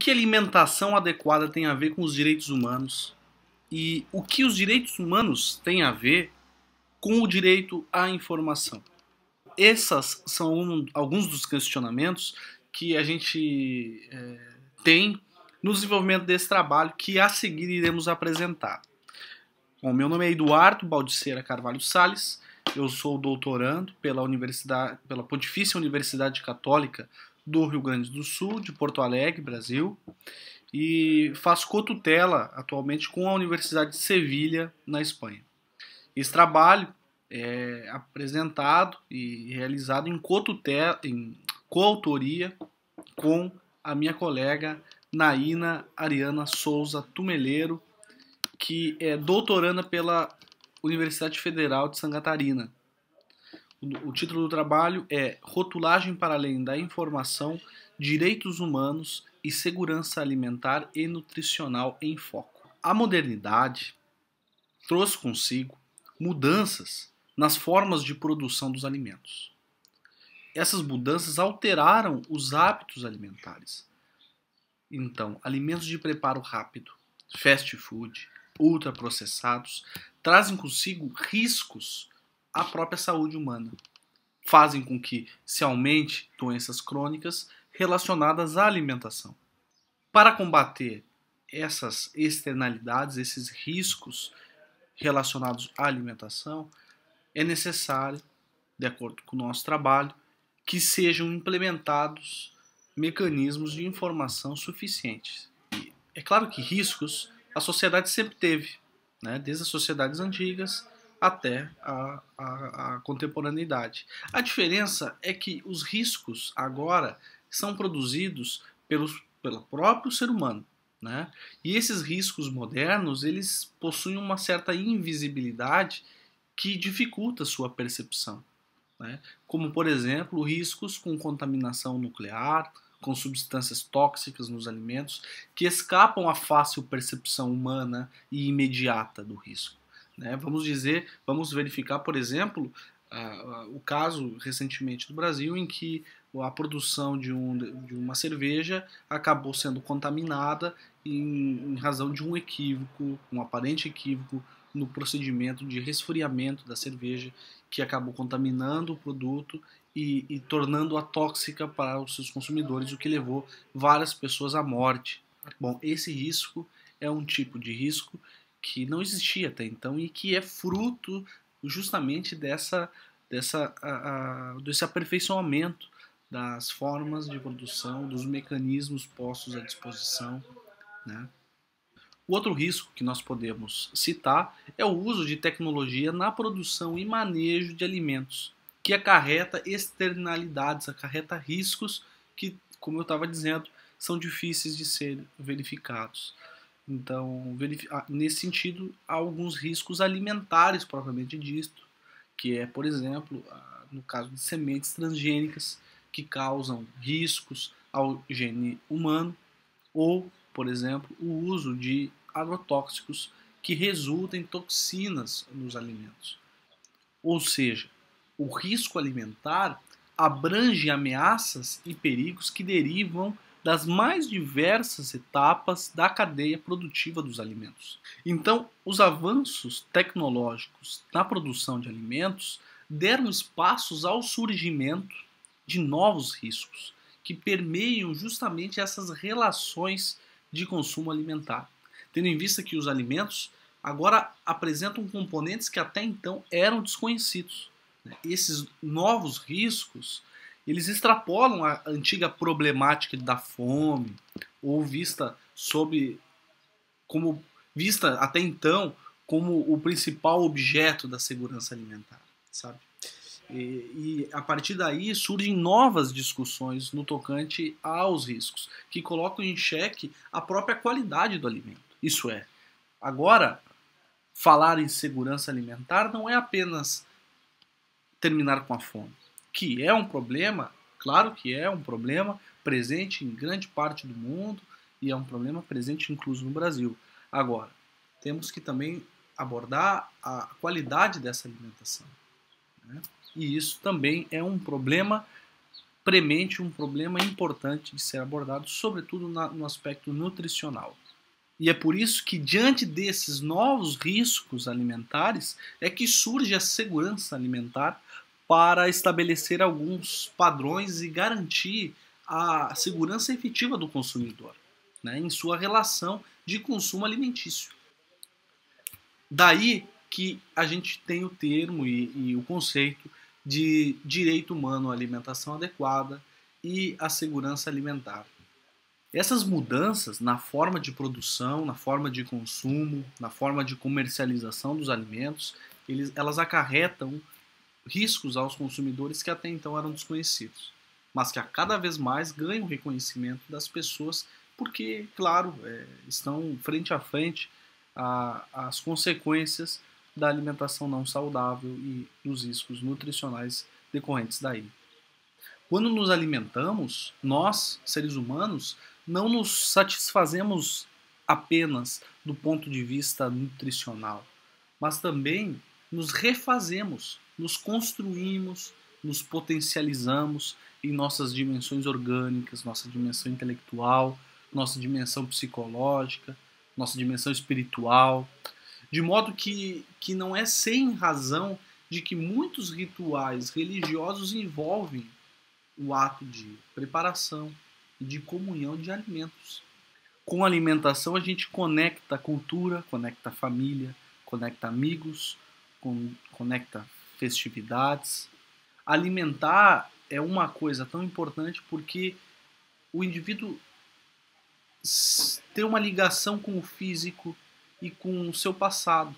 que alimentação adequada tem a ver com os direitos humanos? E o que os direitos humanos têm a ver com o direito à informação? Esses são alguns dos questionamentos que a gente tem no desenvolvimento desse trabalho que a seguir iremos apresentar. Bom, meu nome é Eduardo Baldiceira Carvalho Salles, eu sou doutorando pela Pontifícia Universidade Católica do Rio Grande do Sul, de Porto Alegre, Brasil, e faço cotutela atualmente com a Universidade de Sevilha, na Espanha. Esse trabalho é apresentado e realizado em coautoria com a minha colega Naina Ariana Souza Tumeleiro, que é doutoranda pela Universidade Federal de Santa Catarina. O título do trabalho é Rotulagem para além da informação, direitos humanos e segurança alimentar e nutricional em foco. A modernidade trouxe consigo mudanças nas formas de produção dos alimentos. Essas mudanças alteraram os hábitos alimentares. Então, alimentos de preparo rápido, fast food, ultraprocessados, trazem consigo riscos à própria saúde humana. Fazem com que se aumente doenças crônicas relacionadas à alimentação. Para combater essas externalidades, esses riscos relacionados à alimentação, é necessário, de acordo com o nosso trabalho, que sejam implementados mecanismos de informação suficientes. E é claro que riscos a sociedade sempre teve, né? Desde as sociedades antigas até a contemporaneidade. A diferença é que os riscos agora são produzidos pelo próprio ser humano, né? E esses riscos modernos, eles possuem uma certa invisibilidade que dificulta a sua percepção, né? Como, por exemplo, riscos com contaminação nuclear, com substâncias tóxicas nos alimentos, que escapam à fácil percepção humana e imediata do risco, né? Vamos verificar, por exemplo, o caso recentemente do Brasil em que a produção de uma cerveja acabou sendo contaminada em razão de um equívoco, um aparente equívoco no procedimento de resfriamento da cerveja, que acabou contaminando o produto e tornando-a tóxica para os seus consumidores, o que levou várias pessoas à morte. Bom, esse risco é um tipo de risco que não existia até então e que é fruto justamente desse aperfeiçoamento das formas de produção, dos mecanismos postos à disposição, né? O outro risco que nós podemos citar é o uso de tecnologia na produção e manejo de alimentos, que acarreta externalidades, acarreta riscos que, como eu estava dizendo, são difíceis de ser verificados. Então, nesse sentido, há alguns riscos alimentares propriamente dito, que é, por exemplo, no caso de sementes transgênicas, que causam riscos ao gene humano, ou, por exemplo, o uso de agrotóxicos que resultam em toxinas nos alimentos. Ou seja, o risco alimentar abrange ameaças e perigos que derivam das mais diversas etapas da cadeia produtiva dos alimentos. Então, os avanços tecnológicos na produção de alimentos deram espaços ao surgimento de novos riscos que permeiam justamente essas relações de consumo alimentar, tendo em vista que os alimentos agora apresentam componentes que até então eram desconhecidos. Esses novos riscos, eles extrapolam a antiga problemática da fome, ou vista até então como o principal objeto da segurança alimentar, sabe? E a partir daí surgem novas discussões no tocante aos riscos, que colocam em xeque a própria qualidade do alimento. Isso é, agora, falar em segurança alimentar não é apenas terminar com a fome, que é um problema, claro que é um problema presente em grande parte do mundo e é um problema presente incluso no Brasil. Agora, temos que também abordar a qualidade dessa alimentação, né? E isso também é um problema premente um problema importante de ser abordado, sobretudo no aspecto nutricional. E é por isso que, diante desses novos riscos alimentares, é que surge a segurança alimentar para estabelecer alguns padrões e garantir a segurança efetiva do consumidor, né, em sua relação de consumo alimentício. Daí que a gente tem o termo e o conceito de direito humano à alimentação adequada e à segurança alimentar. Essas mudanças na forma de produção, na forma de consumo, na forma de comercialização dos alimentos, elas acarretam riscos aos consumidores que até então eram desconhecidos, mas que a cada vez mais ganham reconhecimento das pessoas porque, claro, estão frente a frente às consequências da alimentação não saudável e dos riscos nutricionais decorrentes daí. Quando nos alimentamos, nós, seres humanos, não nos satisfazemos apenas do ponto de vista nutricional, mas também nos refazemos, nos construímos, nos potencializamos em nossas dimensões orgânicas, nossa dimensão intelectual, nossa dimensão psicológica, nossa dimensão espiritual, de modo que não é sem razão de que muitos rituais religiosos envolvem o ato de preparação e de comunhão de alimentos. Com a alimentação a gente conecta a cultura, conecta a família, conecta amigos, conecta festividades. Alimentar é uma coisa tão importante porque o indivíduo tem uma ligação com o físico e com o seu passado.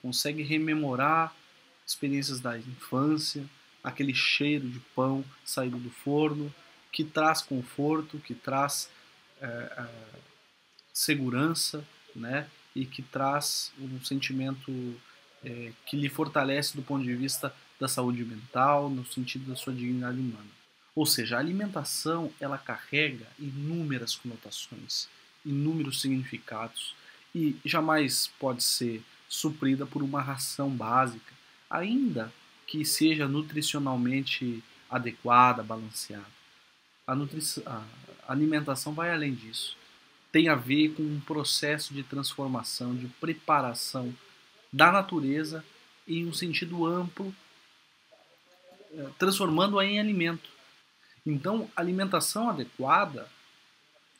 Consegue rememorar experiências da infância, aquele cheiro de pão saído do forno, que traz conforto, que traz segurança, né? E que traz um sentimento que lhe fortalece do ponto de vista da saúde mental, no sentido da sua dignidade humana. Ou seja, a alimentação ela carrega inúmeras conotações, inúmeros significados e jamais pode ser suprida por uma ração básica, ainda que seja nutricionalmente adequada, balanceada. A alimentação vai além disso. Tem a ver com um processo de transformação, de preparação da natureza em um sentido amplo, transformando-a em alimento. Então, alimentação adequada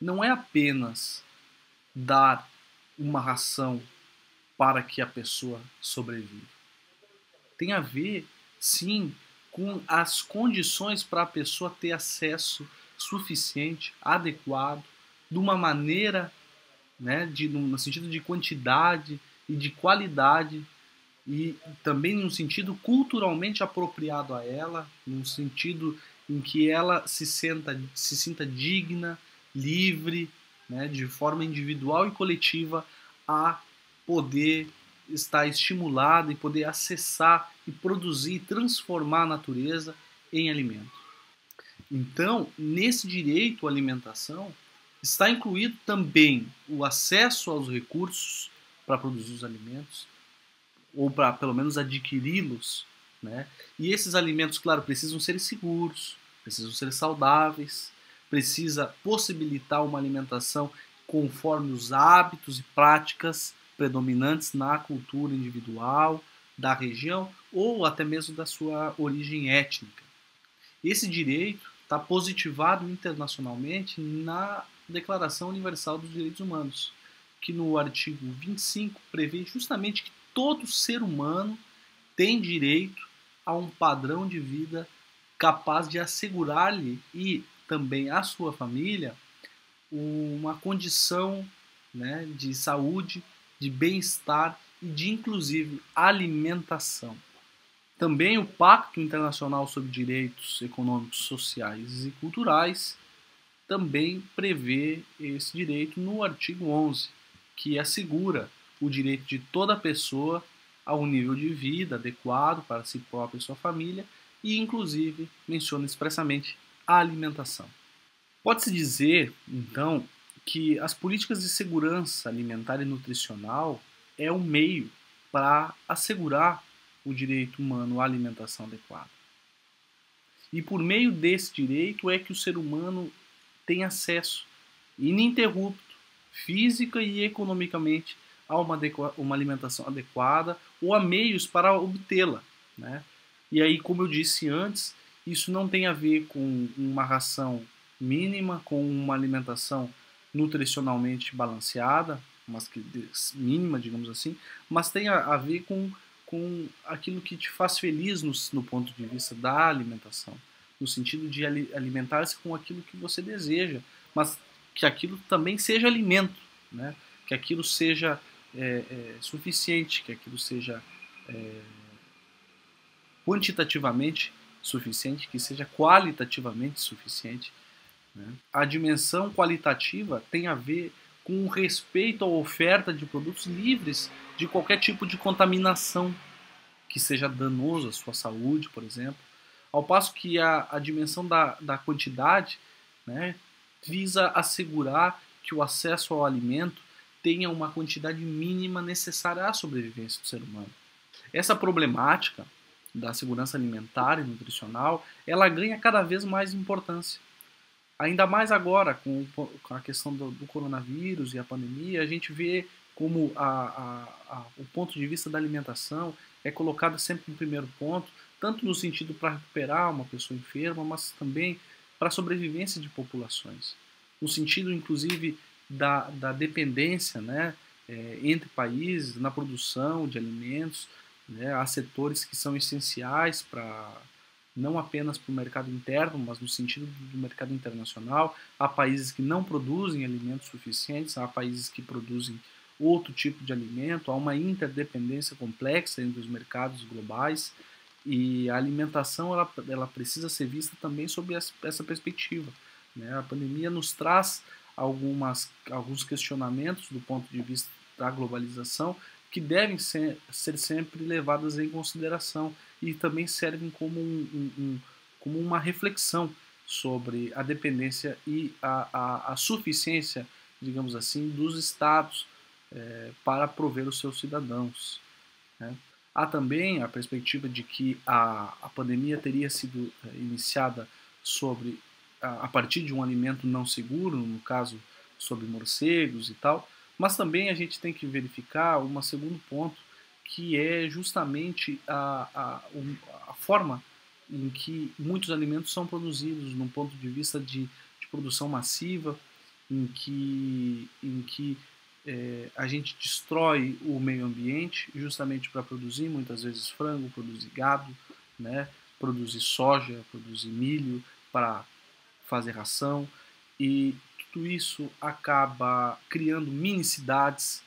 não é apenas dar uma ração para que a pessoa sobreviva. Tem a ver, sim, com as condições para a pessoa ter acesso suficiente, adequado, de uma maneira, né, no sentido de quantidade e de qualidade, e também num sentido culturalmente apropriado a ela, num sentido em que ela se sinta digna, livre, né, de forma individual e coletiva, a poder estar estimulada e poder acessar e produzir e transformar a natureza em alimento. Então, nesse direito à alimentação, está incluído também o acesso aos recursos para produzir os alimentos, ou para pelo menos adquiri-los, né? E esses alimentos, claro, precisam ser seguros, precisam ser saudáveis, precisa possibilitar uma alimentação conforme os hábitos e práticas predominantes na cultura individual, da região ou até mesmo da sua origem étnica. Esse direito está positivado internacionalmente na Declaração Universal dos Direitos Humanos, que no artigo 25 prevê justamente que todo ser humano tem direito a um padrão de vida capaz de assegurar-lhe e também à sua família uma condição, né, de saúde, de bem-estar e de, inclusive, alimentação. Também o Pacto Internacional sobre Direitos Econômicos, Sociais e Culturais também prevê esse direito no artigo 11, que assegura o direito de toda pessoa a um nível de vida adequado para si própria e sua família e, inclusive, menciona expressamente a alimentação. Pode-se dizer, então, que as políticas de segurança alimentar e nutricional é um meio para assegurar o direito humano à alimentação adequada. E por meio desse direito é que o ser humano tem acesso ininterrupto, física e economicamente, a uma alimentação adequada ou a meios para obtê-la, né? E aí, como eu disse antes, isso não tem a ver com uma ração mínima, com uma alimentação nutricionalmente balanceada, mas que mínima, digamos assim, mas tem a ver com aquilo que te faz feliz no ponto de vista da alimentação, no sentido de alimentar-se com aquilo que você deseja, mas que aquilo também seja alimento, né? Que aquilo seja suficiente, que aquilo seja quantitativamente suficiente, que seja qualitativamente suficiente, né? A dimensão qualitativa tem a ver com o respeito à oferta de produtos livres de qualquer tipo de contaminação que seja danoso à sua saúde, por exemplo. Ao passo que a dimensão da quantidade, né, visa assegurar que o acesso ao alimento tenha uma quantidade mínima necessária à sobrevivência do ser humano. Essa problemática da segurança alimentar e nutricional, ela ganha cada vez mais importância. Ainda mais agora, com a questão do coronavírus e a pandemia, a gente vê como o ponto de vista da alimentação é colocado sempre no primeiro ponto, tanto no sentido para recuperar uma pessoa enferma, mas também para a sobrevivência de populações. No sentido, inclusive, da dependência, né, entre países na produção de alimentos, né, há setores que são essenciais para não apenas para o mercado interno, mas no sentido do mercado internacional. Há países que não produzem alimentos suficientes, há países que produzem outro tipo de alimento, há uma interdependência complexa entre os mercados globais e a alimentação ela precisa ser vista também sob essa perspectiva, né? A pandemia nos traz alguns questionamentos do ponto de vista da globalização que devem ser sempre levadas em consideração e também servem como uma reflexão sobre a dependência e a suficiência, digamos assim, dos estados para prover os seus cidadãos, né? Há também a perspectiva de que a pandemia teria sido iniciada a partir de um alimento não seguro, no caso sobre morcegos e tal, mas também a gente tem que verificar um segundo ponto, que é justamente a forma em que muitos alimentos são produzidos, num ponto de vista de produção massiva, em que a gente destrói o meio ambiente justamente para produzir muitas vezes frango, produzir gado, né? Produzir soja, produzir milho para fazer ração, e tudo isso acaba criando mini cidades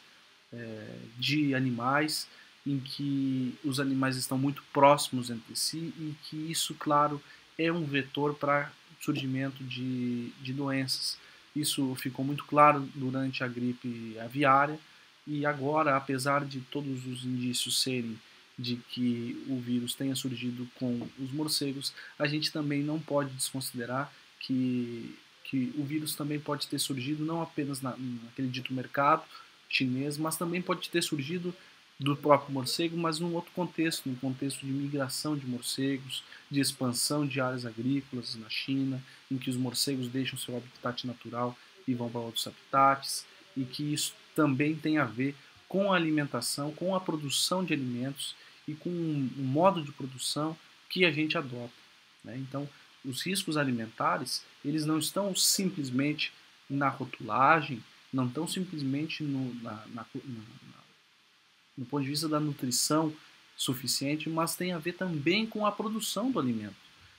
de animais em que os animais estão muito próximos entre si e que isso, claro, é um vetor para o surgimento de doenças. Isso ficou muito claro durante a gripe aviária e agora, apesar de todos os indícios serem de que o vírus tenha surgido com os morcegos, a gente também não pode desconsiderar que o vírus também pode ter surgido não apenas naquele dito mercado chinês, mas também pode ter surgido do próprio morcego, mas num outro contexto, num contexto de migração de morcegos, de expansão de áreas agrícolas na China, em que os morcegos deixam seu habitat natural e vão para outros habitats, e que isso também tem a ver com a alimentação, com a produção de alimentos e com um modo de produção que a gente adota, né? Então, os riscos alimentares, eles não estão simplesmente na rotulagem, não estão simplesmente no ponto de vista da nutrição suficiente, mas tem a ver também com a produção do alimento,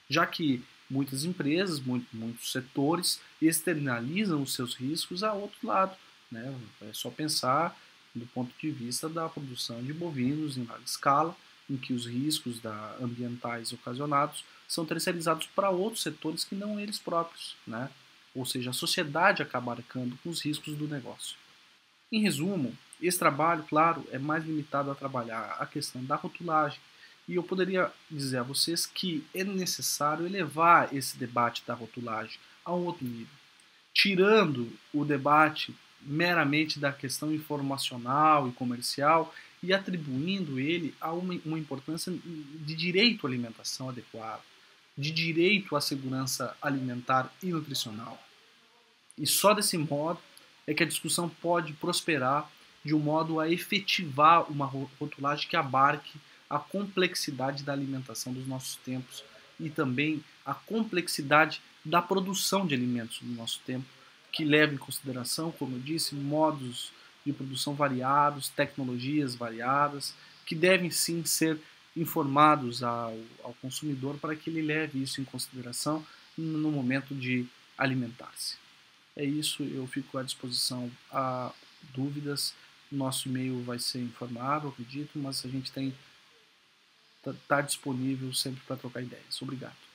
já que muitas empresas, muitos setores externalizam os seus riscos a outro lado, né? É só pensar do ponto de vista da produção de bovinos em larga escala, em que os riscos ambientais ocasionados são terceirizados para outros setores que não eles próprios, né? Ou seja, a sociedade acaba arcando com os riscos do negócio. Em resumo, esse trabalho, claro, é mais limitado a trabalhar a questão da rotulagem, e eu poderia dizer a vocês que é necessário elevar esse debate da rotulagem a um outro nível, tirando o debate meramente da questão informacional e comercial e atribuindo ele a uma importância de direito à alimentação adequada, de direito à segurança alimentar e nutricional. E só desse modo é que a discussão pode prosperar de um modo a efetivar uma rotulagem que abarque a complexidade da alimentação dos nossos tempos e também a complexidade da produção de alimentos no nosso tempo, que leva em consideração, como eu disse, modos de produção variados, tecnologias variadas, que devem sim ser informados ao consumidor para que ele leve isso em consideração no momento de alimentar-se. É isso, eu fico à disposição a dúvidas. Nosso e-mail vai ser informado, acredito, mas a gente tá disponível sempre para trocar ideias. Obrigado.